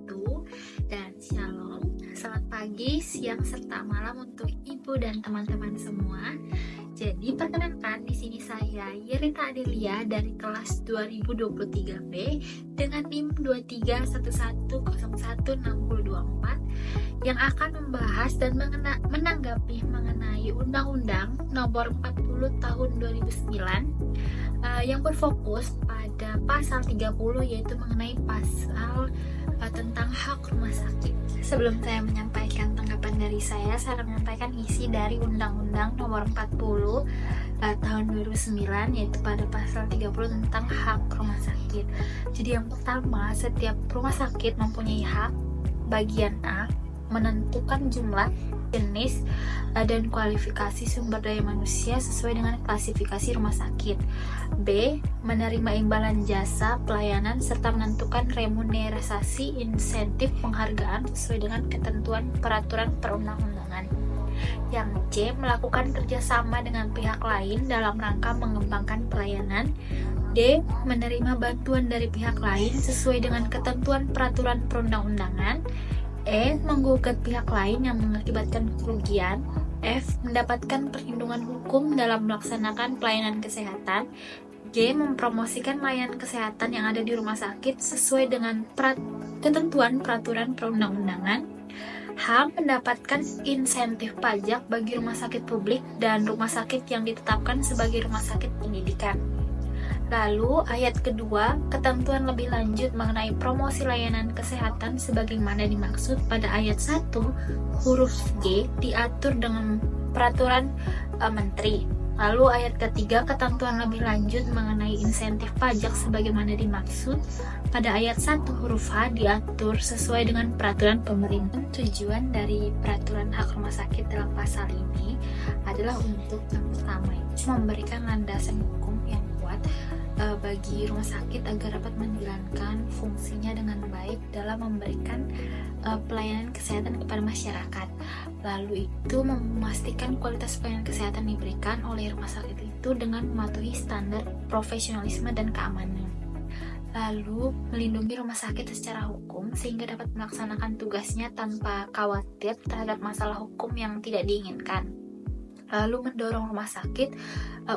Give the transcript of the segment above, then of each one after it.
wabarakatuh. Dan shalom, selamat pagi, siang, serta malam untuk ibu dan teman-teman semua. Jadi perkenalkan, di sini saya Yerita Adelia dari kelas 2023B dengan NIM 231101624 yang akan membahas dan menanggapi mengenai Undang-Undang Nomor 40 Tahun 2009 yang berfokus pada pasal 30, yaitu mengenai pasal tentang hak rumah sakit. Sebelum saya menyampaikan tanggapan dari saya akan menyampaikan isi dari Undang-Undang Nomor 40 tahun 2009, yaitu pada pasal 30 tentang hak rumah sakit. Jadi yang pertama, setiap rumah sakit mempunyai hak. Bagian A, menentukan jumlah, jenis, dan kualifikasi sumber daya manusia sesuai dengan klasifikasi rumah sakit. B, menerima imbalan jasa, pelayanan, serta menentukan remunerasi, insentif, penghargaan sesuai dengan ketentuan peraturan perundang-undangan. Yang C, melakukan kerjasama dengan pihak lain dalam rangka mengembangkan pelayanan. D, menerima bantuan dari pihak lain sesuai dengan ketentuan peraturan perundang-undangan. E, menggugat pihak lain yang mengakibatkan kerugian. F, mendapatkan perlindungan hukum dalam melaksanakan pelayanan kesehatan. G, mempromosikan layanan kesehatan yang ada di rumah sakit sesuai dengan ketentuan peraturan perundang-undangan. H, mendapatkan insentif pajak bagi rumah sakit publik dan rumah sakit yang ditetapkan sebagai rumah sakit pendidikan. Lalu ayat kedua, ketentuan lebih lanjut mengenai promosi layanan kesehatan sebagaimana dimaksud pada ayat 1 huruf G diatur dengan peraturan menteri. Lalu ayat ketiga, ketentuan lebih lanjut mengenai insentif pajak sebagaimana dimaksud pada ayat 1 huruf H diatur sesuai dengan peraturan pemerintah. Tujuan dari peraturan hak rumah sakit dalam pasal ini adalah untuk yang pertama itu memberikan landasan hukum yang kuat bagi rumah sakit agar dapat menjalankan fungsinya dengan baik dalam memberikan pelayanan kesehatan kepada masyarakat. Lalu itu memastikan kualitas pelayanan kesehatan diberikan oleh rumah sakit itu dengan mematuhi standar profesionalisme dan keamanan. Lalu melindungi rumah sakit secara hukum sehingga dapat melaksanakan tugasnya tanpa khawatir terhadap masalah hukum yang tidak diinginkan. Lalu mendorong rumah sakit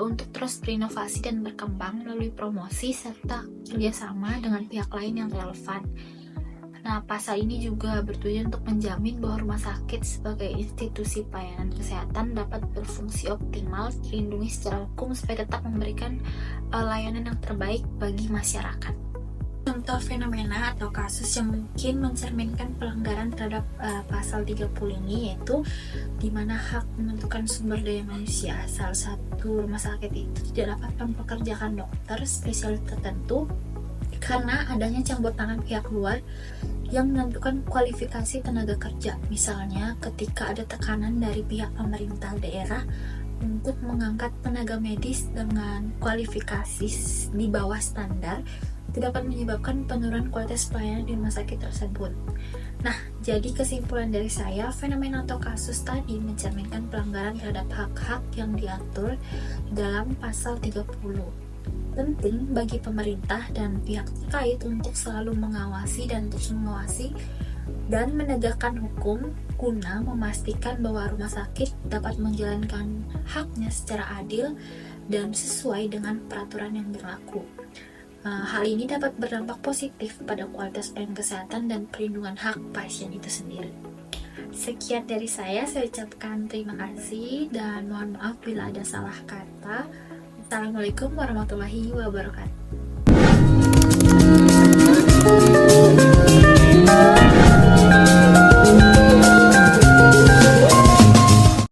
untuk terus berinovasi dan berkembang melalui promosi serta kerjasama dengan pihak lain yang relevan. Nah, pasal ini juga bertujuan untuk menjamin bahwa rumah sakit sebagai institusi pelayanan kesehatan dapat berfungsi optimal, dilindungi secara hukum supaya tetap memberikan layanan yang terbaik bagi masyarakat. Contoh fenomena atau kasus yang mungkin mencerminkan pelanggaran terhadap pasal 30 ini yaitu di mana hak menentukan sumber daya manusia. Salah satu rumah sakit itu tidak dapat mempekerjakan dokter spesialis tertentu karena adanya campur tangan pihak luar yang menentukan kualifikasi tenaga kerja. Misalnya ketika ada tekanan dari pihak pemerintah daerah untuk mengangkat tenaga medis dengan kualifikasi di bawah standar, dapat menyebabkan penurunan kualitas pelayanan di rumah sakit tersebut. Nah, jadi kesimpulan dari saya, fenomena atau kasus tadi mencerminkan pelanggaran terhadap hak-hak yang diatur dalam pasal 30. Penting bagi pemerintah dan pihak terkait untuk selalu mengawasi dan menegakkan hukum guna memastikan bahwa rumah sakit dapat menjalankan haknya secara adil dan sesuai dengan peraturan yang berlaku. Hal ini dapat berdampak positif pada kualitas pelayanan kesehatan dan perlindungan hak pasien itu sendiri. Sekian dari saya ucapkan terima kasih dan mohon maaf bila ada salah kata. Assalamualaikum warahmatullahi wabarakatuh.